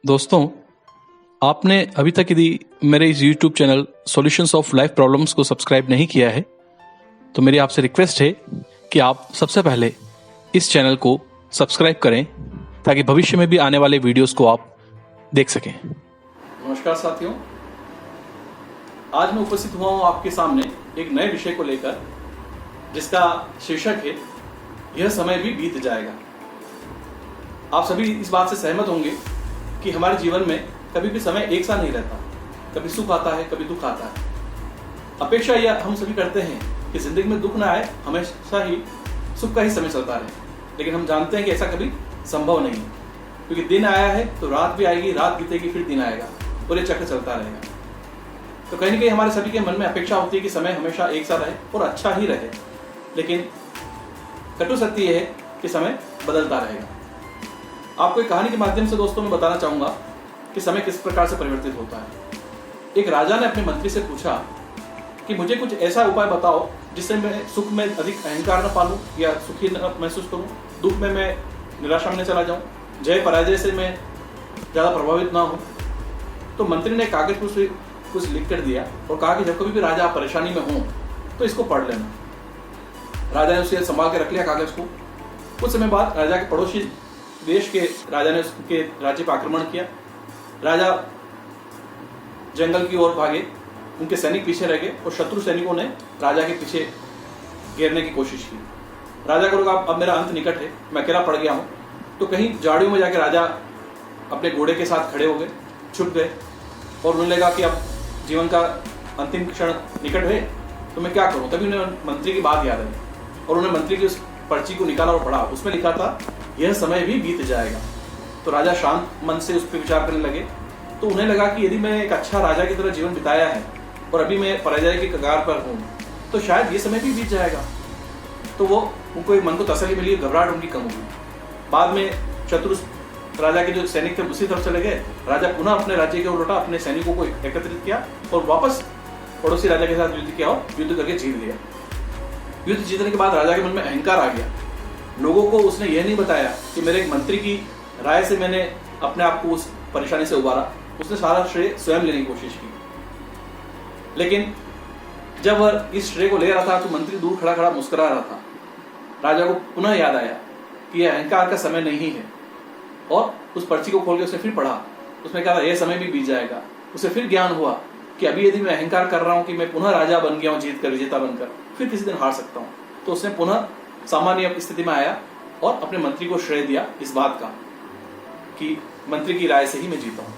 दोस्तों, आपने अभी तक यदि मेरे इस YouTube channel solutions of life problems को सब्सक्राइब नहीं किया है तो मेरी आपसे रिक्वेस्ट है कि आप सबसे पहले इस चैनल को सब्सक्राइब करें ताकि भविष्य में भी आने वाले वीडियोस को आप देख सकें। नमस्कार साथियों, आज मैं उपस्थित हुआ हूँ आपके सामने एक नए विषय को लेकर जिसका शीर्षक है यह समय भी बीत जाएगा। आप सभी इस बात से सहमत होंगे कि हमारे जीवन में कभी भी समय एक सा नहीं रहता। कभी सुख आता है, कभी दुख आता है। अपेक्षा यह हम सभी करते हैं कि जिंदगी में दुख ना आए, हमेशा ही सुख का ही समय चलता रहे, लेकिन हम जानते हैं कि ऐसा कभी संभव नहीं है, क्योंकि दिन आया है तो रात भी आएगी, रात बीतेगी फिर दिन आएगा और ये चक्र चलता रहेगा। तो कहीं ना कहीं हमारे सभी के मन में अपेक्षा होती है कि समय हमेशा एक सा रहे और अच्छा ही रहे, लेकिन कटु सत्य यह है कि समय बदलता रहेगा। आपको एक कहानी के माध्यम से दोस्तों मैं बताना चाहूंगा कि समय किस प्रकार से परिवर्तित होता है। एक राजा ने अपने मंत्री से पूछा कि मुझे कुछ ऐसा उपाय बताओ जिससे मैं सुख में अधिक अहंकार न पालूं या सुखी न महसूस करूं, दुख में मैं निराशा में चला जाऊं, जय पराजय से मैं ज़्यादा प्रभावित ना हूं। तो मंत्री ने कागज पर कुछ लिख कर दिया और कहा कि जब कभी भी राजा आप परेशानी में हो तो इसको पढ़ लेना। राजा ने उसे संभाल के रख लिया कागज को। कुछ समय बाद राजा के पड़ोसी देश के राजा ने उसके राज्य पर आक्रमण किया। राजा जंगल की ओर भागे, उनके सैनिक पीछे रह गए और शत्रु सैनिकों ने राजा के पीछे घेरने की कोशिश की। राजा को लगा अब मेरा अंत निकट है, मैं अकेला पड़ गया हूँ। तो कहीं झाड़ियों में जाके राजा अपने घोड़े के साथ खड़े हो गए, छुप गए और उन्हें लगा कि अब जीवन का अंतिम क्षण निकट है तो मैं क्या करूँ। तभी उन्हें मंत्री की बात याद आई और उन्हें मंत्री की उस पर्ची को निकाला और पढ़ा। उसमें लिखा था यह समय भी बीत जाएगा। तो राजा शांत मन से उस पर विचार करने लगे। तो उन्हें लगा कि यदि मैं एक अच्छा राजा की तरह जीवन बिताया है और अभी मैं पराजय की कगार पर हूँ तो शायद ये समय भी बीत जाएगा। तो वो उनको एक मन को तसल्ली मिली, घबराहट उनकी कम हुई। बाद में शत्रु राजा के जो सैनिक थे दूसरी तरफ चले गए। राजा पुनः अपने राज्य की ओर लौटा, अपने सैनिकों को एकत्रित किया और वापस पड़ोसी राजा के साथ युद्ध किया और युद्ध करके जीत लिया। युद्ध जीतने के बाद राजा के मन में अहंकार आ गया। लोगों को उसने यह नहीं बताया कि मेरे एक मंत्री की राय से मैंने अपने आप को उस परेशानी से उबारा। उसने सारा श्रेय स्वयं लेने की कोशिश की, लेकिन जब वह इस श्रेय को ले रहा था तो मंत्री दूर खड़ा खड़ा मुस्कुरा रहा था। राजा को पुनः याद आया कि यह अहंकार का समय नहीं है और उस पर्ची को खोल के उसने फिर पढ़ा। उसमें कहा यह समय भी बीत जाएगा। उसे फिर ज्ञान हुआ कि अभी यदि मैं अहंकार कर रहा हूँ कि मैं पुनः राजा बन गया हूँ, जीत कर विजेता बनकर, फिर किसी दिन हार सकता हूँ। तो उसने पुनः सामान्य स्थिति में आया और अपने मंत्री को श्रेय दिया इस बात का कि मंत्री की राय से ही मैं जीता हूं।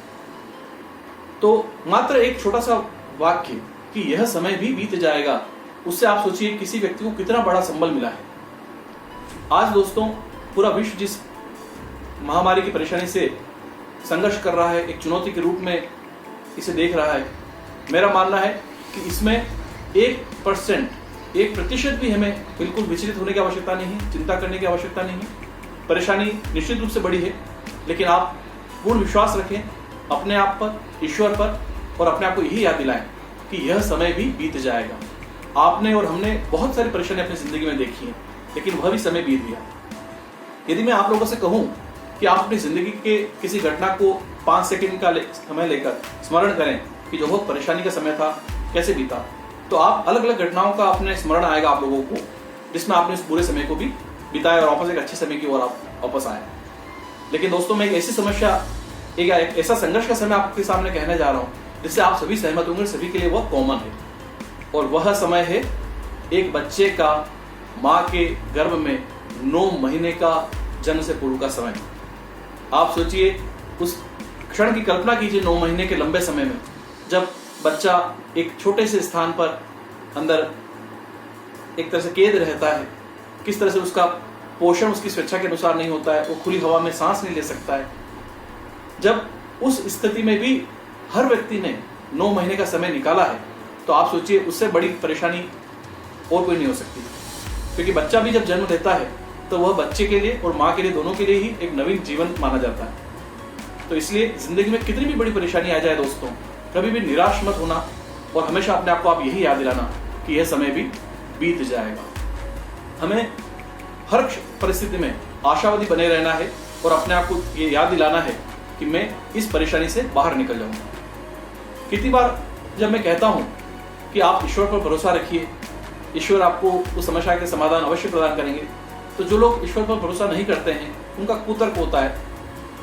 तो मात्र एक छोटा सा वाक्य कि यह समय भी बीत जाएगा, उससे आप सोचिए किसी व्यक्ति को कितना बड़ा संबल मिला है। आज दोस्तों पूरा विश्व जिस महामारी की परेशानी से संघर्ष कर रहा है, एक चुनौती के रूप में इसे देख रहा है, मेरा मानना है कि इसमें 1% भी हमें बिल्कुल विचलित होने की आवश्यकता नहीं है, चिंता करने की आवश्यकता नहीं है। परेशानी निश्चित रूप से बड़ी है, लेकिन आप पूर्ण विश्वास रखें अपने आप पर, ईश्वर पर, और अपने आप को यही याद दिलाएं कि यह समय भी बीत जाएगा। आपने और हमने बहुत सारी परेशानी अपनी जिंदगी में देखी है, लेकिन वह भी समय बीत गया। यदि मैं आप लोगों से कहूं कि आप अपनी जिंदगी के किसी घटना को 5 सेकंड का समय लेकर स्मरण करें कि जो बहुत परेशानी का समय था कैसे बीता, तो आप अलग अलग घटनाओं का अपने स्मरण आएगा आप लोगों को जिसमें आपने उस पूरे समय को भी बिताया और वापस एक अच्छे समय की ओर आप वापस आए। लेकिन दोस्तों मैं एक ऐसी समस्या, एक ऐसा संघर्ष का समय आपके सामने कहने जा रहा हूं जिससे आप सभी सहमत होंगे, सभी के लिए वह कॉमन है। और वह समय है एक बच्चे का माँ के गर्भ में 9 महीने का जन्म से पूर्व का समय। आप सोचिए, उस क्षण की कल्पना कीजिए, 9 महीने के लंबे समय में जब बच्चा एक छोटे से स्थान पर अंदर एक तरह से कैद रहता है, किस तरह से उसका पोषण उसकी स्वेच्छा के अनुसार नहीं होता है, वो खुली हवा में सांस नहीं ले सकता है। जब उस स्थिति में भी हर व्यक्ति ने 9 महीने का समय निकाला है, तो आप सोचिए उससे बड़ी परेशानी और कोई नहीं हो सकती। क्योंकि बच्चा भी जब जन्म लेता है तो वह बच्चे के लिए और माँ के लिए, दोनों के लिए ही एक नवीन जीवन माना जाता है। तो इसलिए जिंदगी में कितनी भी बड़ी परेशानी आ जाए दोस्तों, कभी भी निराश मत होना और हमेशा अपने आप को आप यही याद दिलाना कि यह समय भी बीत जाएगा। हमें हर परिस्थिति में आशावादी बने रहना है और अपने आप को ये याद दिलाना है कि मैं इस परेशानी से बाहर निकल जाऊंगा। कितनी बार जब मैं कहता हूं कि आप ईश्वर पर भरोसा रखिए, ईश्वर आपको उस समस्या के समाधान अवश्य प्रदान करेंगे, तो जो लोग ईश्वर पर भरोसा नहीं करते हैं उनका कुतर्क होता है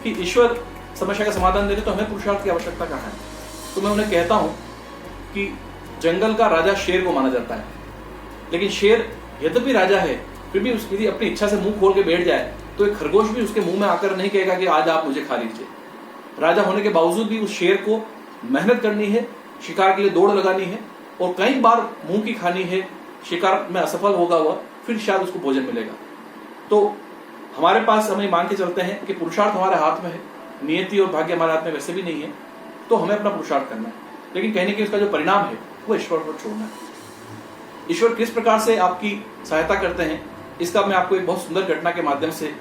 कि ईश्वर समस्या का समाधान दे रहे तो हमें पुरुषार्थ की आवश्यकता कहाँ है। तो मैं उन्हें कहता हूं कि जंगल का राजा शेर को माना जाता है, लेकिन शेर यद्यपि राजा है फिर भी यदि अपनी इच्छा से मुंह खोल के बैठ जाए तो एक खरगोश भी उसके मुंह में आकर नहीं कहेगा कि आज आप मुझे खा लीजिए। राजा होने के बावजूद भी उस शेर को मेहनत करनी है, शिकार के लिए दौड़ लगानी है, और कई बार मुंह की खानी है, शिकार में असफल होगा हुआ, फिर शायद उसको भोजन मिलेगा। तो हमारे पास हम मान के चलते हैं कि पुरुषार्थ हमारे हाथ में है, नियति और भाग्य हमारे हाथ में वैसे भी नहीं है, तो हमें अपना पुरुषार्थ करना है, लेकिन कहने के उसका जो परिणाम है वो ईश्वर पर छोड़ना है। ईश्वर किस प्रकार से आपकी सहायता करते हैं इसका मैं आपको एक बहुत सुंदर घटना के माध्यम से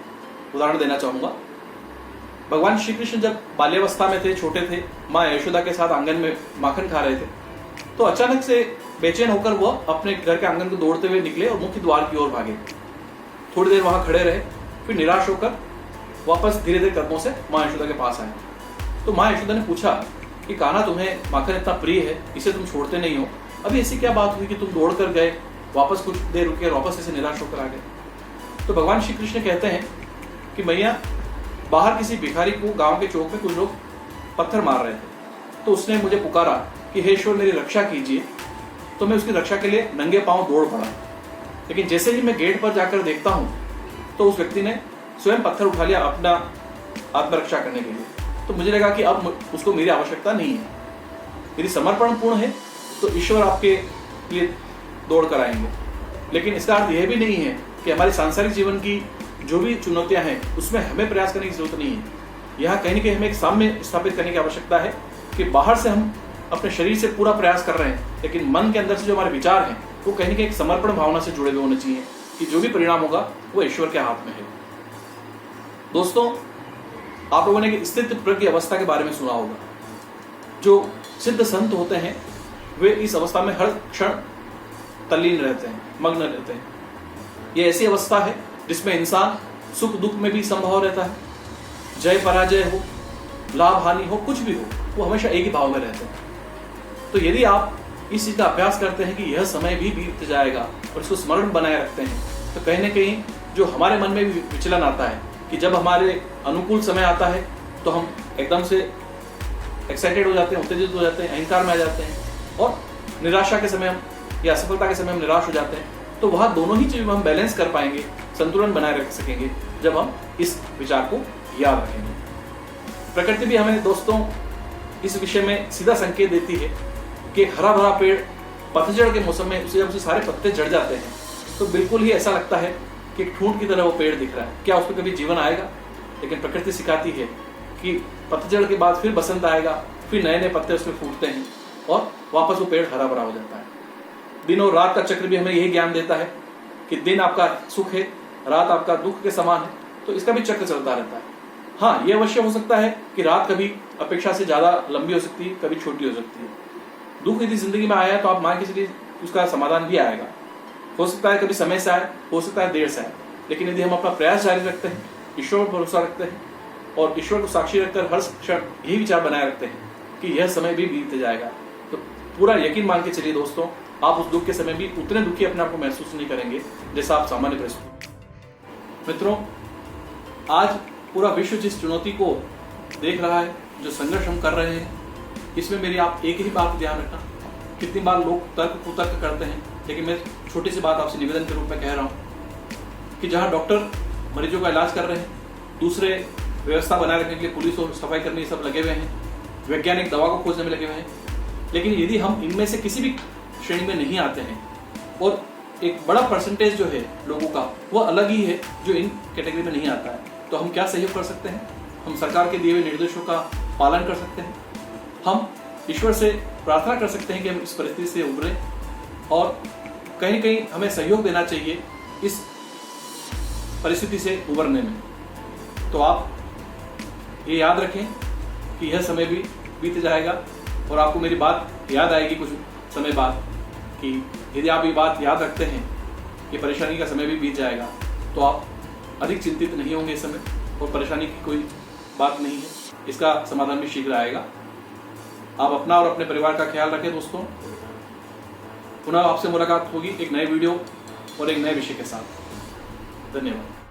उदाहरण देना चाहूंगा। भगवान श्री कृष्ण जब बाल्यावस्था में थे, छोटे थे, माँ यशोदा के साथ आंगन में माखन खा रहे थे, तो अचानक से बेचैन होकर वह अपने घर के आंगन को दौड़ते हुए निकले और मुख्य द्वार की ओर भागे। थोड़ी देर वहां खड़े रहे, फिर निराश होकर वापस धीरे धीरे कदमों से माँ यशोदा के पास आए। तो माँ यशोदा ने पूछा कि कान्हा, तुम्हें माखन इतना प्रिय है, इसे तुम छोड़ते नहीं हो, अभी ऐसी क्या बात हुई कि तुम दौड़ कर गए, वापस कुछ देर रुके, वापस ऐसे निराश होकर आ गए। तो भगवान श्री कृष्ण कहते हैं कि मैया, बाहर किसी भिखारी को गांव के चौक में कुछ लोग पत्थर मार रहे थे, तो उसने मुझे पुकारा कि हे ईश्वर मेरी रक्षा कीजिए। तो मैं उसकी रक्षा के लिए नंगे पांव दौड़ पड़ा, लेकिन जैसे ही मैं गेट पर जाकर देखता हूं तो उस व्यक्ति ने स्वयं पत्थर उठा लिया अपना आत्मरक्षा करने के लिए। तो मुझे लगा कि अब उसको मेरी आवश्यकता नहीं है। यदि समर्पण पूर्ण है तो ईश्वर आपके लिए दौड़ कर आएंगे, लेकिन इसका अर्थ यह भी नहीं है कि हमारे सांसारिक जीवन की जो भी चुनौतियां हैं उसमें हमें प्रयास करने की जरूरत नहीं है। यहाँ कहीं ना कहीं हमें एक साम्य स्थापित करने की आवश्यकता है कि बाहर से हम अपने शरीर से पूरा प्रयास कर रहे हैं, लेकिन मन के अंदर से जो हमारे विचार हैं वो कहीं ना कहीं एक समर्पण भावना से जुड़े हुए होने चाहिए कि जो भी परिणाम होगा वो ईश्वर के हाथ में है। दोस्तों, आप लोगों ने स्थित प्रज्ञ अवस्था के बारे में सुना होगा। जो सिद्ध संत होते हैं वे इस अवस्था में हर क्षण तल्लीन रहते हैं, मग्न रहते हैं। ये ऐसी अवस्था है जिसमें इंसान सुख दुख में भी संभव रहता है, जय पराजय हो, लाभ हानि हो, कुछ भी हो, वो हमेशा एक ही भाव में रहते हैं। तो यदि आप इस चीज का अभ्यास करते हैं कि यह समय भी बीत जाएगा और इसको स्मरण बनाए रखते हैं, तो कहीं ना कहीं जो हमारे मन में भी विचलन आता है कि जब हमारे अनुकूल समय आता है तो हम एकदम से एक्साइटेड हो जाते हैं, उत्तेजित हो जाते हैं, अहंकार में आ जाते हैं, और निराशा के समय हम या असफलता के समय हम निराश हो जाते हैं। तो वहाँ दोनों ही चीज़ों में हम बैलेंस कर पाएंगे, संतुलन बनाए रख सकेंगे जब हम इस विचार को याद रखेंगे। प्रकृति भी हमें दोस्तों इस विषय में सीधा संकेत देती है कि एक हरा भरा पेड़ पतझड़ के मौसम में जब उसे सारे पत्ते झड़ जाते हैं तो बिल्कुल ही ऐसा लगता है कि एक ठूंठ की तरह वो पेड़ दिख रहा है। क्या उस पर कभी जीवन आएगा? लेकिन प्रकृति सिखाती है कि पतझड़ के बाद फिर बसंत आएगा, फिर नए नए पत्ते उसमें फूटते हैं और वापस वो पेड़ हरा भरा हो जाता है। दिन और रात का चक्र भी हमें यही ज्ञान देता है कि दिन आपका सुख है, रात आपका दुख के समान है, तो इसका भी चक्र चलता रहता है। हाँ, ये अवश्य हो सकता है कि रात कभी अपेक्षा से ज्यादा लंबी हो सकती है, कभी छोटी हो सकती है। दुख यदि जिंदगी में आया तो आप मान के चलिए उसका समाधान भी आएगा। हो सकता है कभी समय से आए, हो सकता है देर से आए, लेकिन यदि हम अपना प्रयास जारी रखते हैं, ईश्वर पर भरोसा रखते हैं और ईश्वर को साक्षी रखकर हर क्षण यही विचार बनाए रखते हैं कि यह समय भी बीत जाएगा, तो पूरा यकीन मान के चलिए दोस्तों, आप उस दुख के समय भी उतने दुखी अपने आप को महसूस नहीं करेंगे जैसा आप सामान्य परिस्थिति। मित्रों, आज पूरा विश्व जिस चुनौती को देख रहा है, जो संघर्ष हम कर रहे हैं, इसमें मेरी आप एक ही बात ध्यान रखना। कितनी बार लोग तर्क कुतर्क करते हैं, लेकिन मैं छोटी सी बात आपसे निवेदन के रूप में कह रहा हूँ कि जहाँ डॉक्टर मरीजों का इलाज कर रहे हैं, दूसरे व्यवस्था बनाए रखने के लिए पुलिस और सफाई कर्मी सब लगे हुए हैं, वैज्ञानिक दवा को खोजने में लगे हुए हैं, लेकिन यदि हम इनमें से किसी भी श्रेणी में नहीं आते हैं और एक बड़ा परसेंटेज जो है लोगों का वो अलग ही है जो इन कैटेगरी में नहीं आता है, तो हम क्या सहयोग कर सकते हैं? हम सरकार के दिए हुए निर्देशों का पालन कर सकते हैं, हम ईश्वर से प्रार्थना कर सकते हैं कि हम इस परिस्थिति से उभरें, और कहीं कहीं हमें सहयोग देना चाहिए इस परिस्थिति से उभरने में। तो आप ये याद रखें कि यह समय भी बीत जाएगा और आपको मेरी बात याद आएगी कुछ समय बाद कि यदि आप ये बात याद रखते हैं कि परेशानी का समय भी बीत जाएगा, तो आप अधिक चिंतित नहीं होंगे इस समय और परेशानी की कोई बात नहीं है। इसका समाधान भी शीघ्र आएगा। आप अपना और अपने परिवार का ख्याल रखें दोस्तों। पुनः आपसे मुलाकात होगी एक नए वीडियो और एक नए विषय के साथ। धन्यवाद।